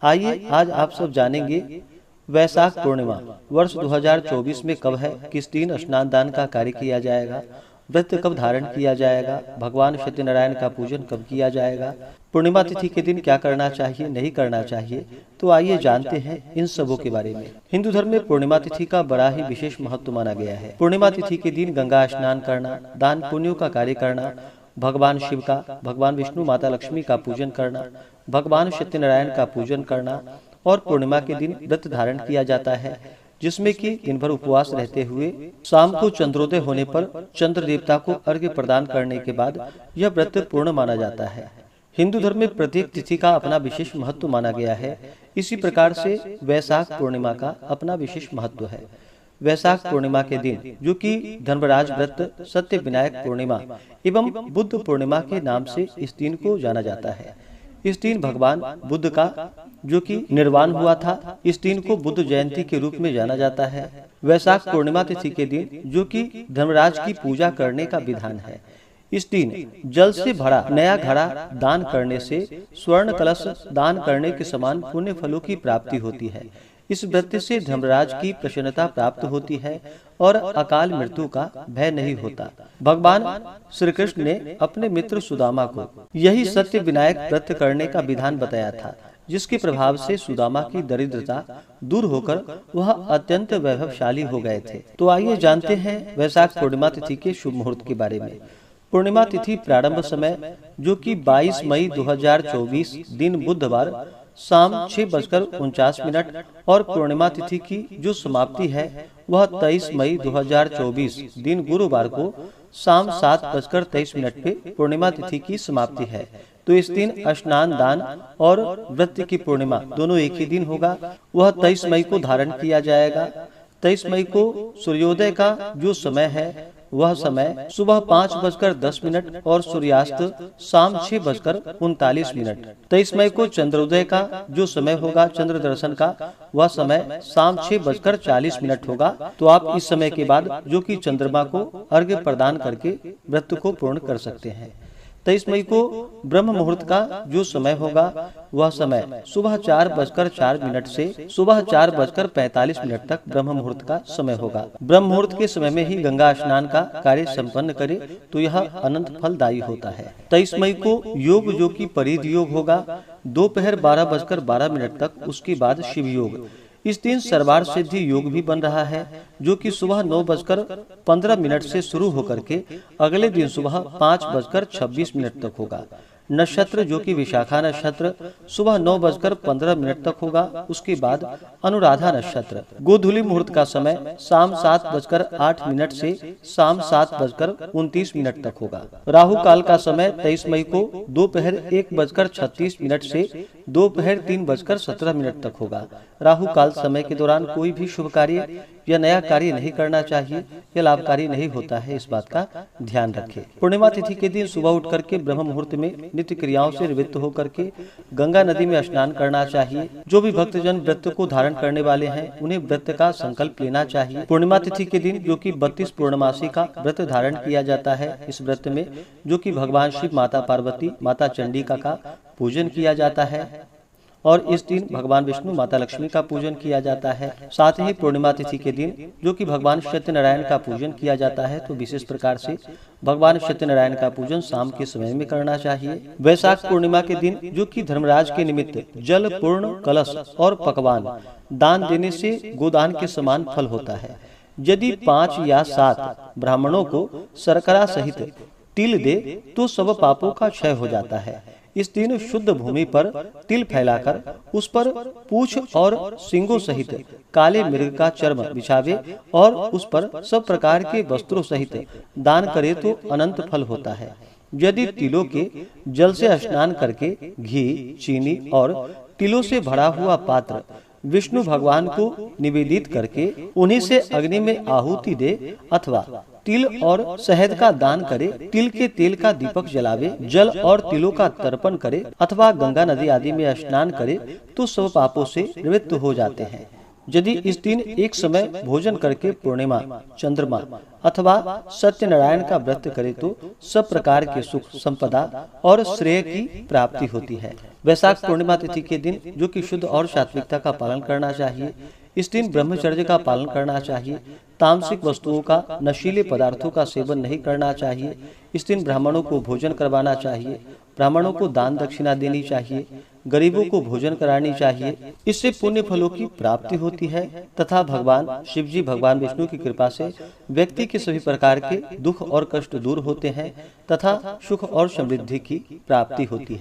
आइए आज आप सब जानेंगे वैशाख पूर्णिमा वर्ष 2024 में कब है, किस दिन स्नान दान का कार्य किया जाएगा, व्रत कब धारण किया जाएगा, भगवान सत्यनारायण का पूजन कब किया जाएगा, पूर्णिमा तिथि के दिन क्या करना चाहिए नहीं करना चाहिए। तो आइए जानते हैं इन सबों के बारे में। हिंदू धर्म में पूर्णिमा तिथि का बड़ा ही विशेष महत्व माना गया है। पूर्णिमा तिथि के दिन गंगा स्नान करना, दान पुण्यों का कार्य करना, भगवान शिव का, भगवान विष्णु, माता लक्ष्मी का पूजन करना, भगवान सत्यनारायण का पूजन करना और पूर्णिमा के दिन व्रत धारण किया जाता है, जिसमें कि दिन भर उपवास रहते हुए शाम को चंद्रोदय होने पर चंद्र देवता को अर्घ्य प्रदान करने के बाद यह व्रत पूर्ण माना जाता है। हिंदू धर्म में प्रत्येक तिथि का अपना विशेष महत्व माना गया है। इसी प्रकार से वैशाख पूर्णिमा का अपना विशेष महत्व है। वैशाख पूर्णिमा के दिन, जो कि धर्मराज व्रत, सत्य विनायक पूर्णिमा एवं बुद्ध पूर्णिमा के नाम से इस दिन को जाना जाता है। इस दिन भगवान बुद्ध का जो कि निर्वाण हुआ था, इस दिन को बुद्ध जयंती के रूप में जाना जाता है। वैशाख पूर्णिमा तिथि के दिन, जो कि धर्मराज की पूजा करने का विधान है, इस दिन जल से भरा नया घड़ा दान करने से स्वर्ण कलश दान करने के समान पुण्य फलों की प्राप्ति होती है। इस व्रत से धर्मराज की प्रसन्नता प्राप्त होती है और अकाल मृत्यु का भय नहीं होता। भगवान श्री कृष्ण ने अपने मित्र सुदामा को यही सत्य विनायक व्रत करने का विधान बताया था, जिसके प्रभाव से सुदामा की दरिद्रता दूर होकर वह अत्यंत वैभवशाली हो गए थे। तो आइए जानते हैं वैशाख पूर्णिमा तिथि के शुभ मुहूर्त के बारे में। पूर्णिमा तिथि प्रारंभ समय, जो कि 22 मई 2024 दिन बुधवार शाम 6:49 और पूर्णिमा तिथि की जो समाप्ति है वह 23 मई 2024 दिन गुरुवार को शाम 7:23 पे पूर्णिमा तिथि की समाप्ति है। तो इस दिन स्नान दान और व्रत की पूर्णिमा दोनों एक ही दिन होगा। वह 23 मई को धारण किया जाएगा। 23 मई को सूर्योदय का जो समय है वह समय सुबह 5:10 और सूर्यास्त शाम 6:39। 23 मई को चंद्रोदय का जो समय होगा, चंद्र दर्शन का, वह समय शाम 6:40 होगा। तो आप इस समय के बाद जो कि चंद्रमा को अर्घ्य प्रदान करके व्रत को पूर्ण कर सकते हैं। 23 मई को ब्रह्म मुहूर्त का जो समय होगा वह समय सुबह 4:04 से सुबह 4:45 तक ब्रह्म मुहूर्त का समय होगा। ब्रह्म मुहूर्त के समय में ही गंगा स्नान का कार्य संपन्न करे तो यह अनंत फलदायी होता है। 23 मई को योग जो कि परिध योग होगा, दोपहर 12:12 तक। उसके बाद शिव योग। इस दिन सर्वार्थ सिद्धि योग भी बन रहा है, जो कि सुबह 9:15 से शुरू होकर के अगले दिन सुबह 5:26 तक होगा। नक्षत्र जो कि विशाखा नक्षत्र सुबह 9:15 तक होगा। उसके बाद अनुराधा नक्षत्र। गोधूली मुहूर्त का समय शाम 7:08 से शाम 7:29 तक होगा। राहु काल का समय 23 मई को दोपहर 1:36 से दोपहर 3:17 तक होगा। राहु काल समय के दौरान कोई भी शुभ कार्य या नया कार्य नहीं करना चाहिए, यह लाभकारी नहीं होता है, इस बात का ध्यान रखें। पूर्णिमा तिथि के दिन सुबह उठ करके ब्रह्म मुहूर्त में नित्य क्रियाओं से निवृत्त होकर के गंगा नदी में स्नान करना चाहिए। जो भी भक्तजन व्रत को धारण करने वाले हैं उन्हें व्रत का संकल्प लेना चाहिए। पूर्णिमा तिथि के दिन जो कि 32 पूर्णमासी का व्रत धारण किया जाता है, इस व्रत में जो कि भगवान शिव, माता पार्वती, माता चंडिका का पूजन किया जाता है और इस दिन भगवान विष्णु, माता लक्ष्मी का पूजन किया जाता है। साथ ही पूर्णिमा तिथि के दिन जो कि भगवान सत्यनारायण का पूजन किया जाता है, तो विशेष प्रकार से भगवान सत्यनारायण का पूजन शाम के समय में करना चाहिए। वैशाख पूर्णिमा के दिन जो कि धर्मराज के निमित्त जल, पूर्ण कलश और पकवान दान देने से गोदान के समान फल होता है। यदि 5 या 7 ब्राह्मणों को शर्करा सहित तिल दे तो सब पापों का क्षय हो जाता है। इस दिन शुद्ध भूमि पर तिल फैलाकर उस पर पूंछ और सींगों सहित काले मृग का चर्म बिछावे और उस पर सब प्रकार के वस्त्रों सहित दान करे तो अनंत फल होता है। यदि तिलों के जल से स्नान करके घी, चीनी और तिलों से भरा हुआ पात्र विष्णु भगवान को निवेदित करके उन्हीं से अग्नि में आहुति दे अथवा तिल और शहद का दान करे, तिल के तेल का दीपक जलावे, जल और तिलों का तर्पण करे अथवा गंगा नदी आदि में स्नान करे तो सब पापों से निवृत्त हो जाते हैं। यदि इस दिन एक समय भोजन करके पूर्णिमा, चंद्रमा अथवा सत्यनारायण का व्रत करे तो सब प्रकार के सुख, संपदा और श्रेय की प्राप्ति होती है। वैशाख पूर्णिमा तिथि के दिन जो कि शुद्ध और सात्विकता का पालन करना चाहिए। इस दिन ब्रह्मचर्य का पालन करना चाहिए। तामसिक वस्तुओं का, नशीले पदार्थों का सेवन नहीं करना चाहिए। इस दिन ब्राह्मणों को भोजन करवाना चाहिए। ब्राह्मणों को दान दक्षिणा देनी चाहिए। गरीबों को भोजन करानी चाहिए। इससे पुण्य फलों की प्राप्ति होती है तथा भगवान शिव जी, भगवान विष्णु की कृपा से व्यक्ति के सभी प्रकार के दुख और कष्ट दूर होते हैं तथा सुख और समृद्धि की प्राप्ति होती है।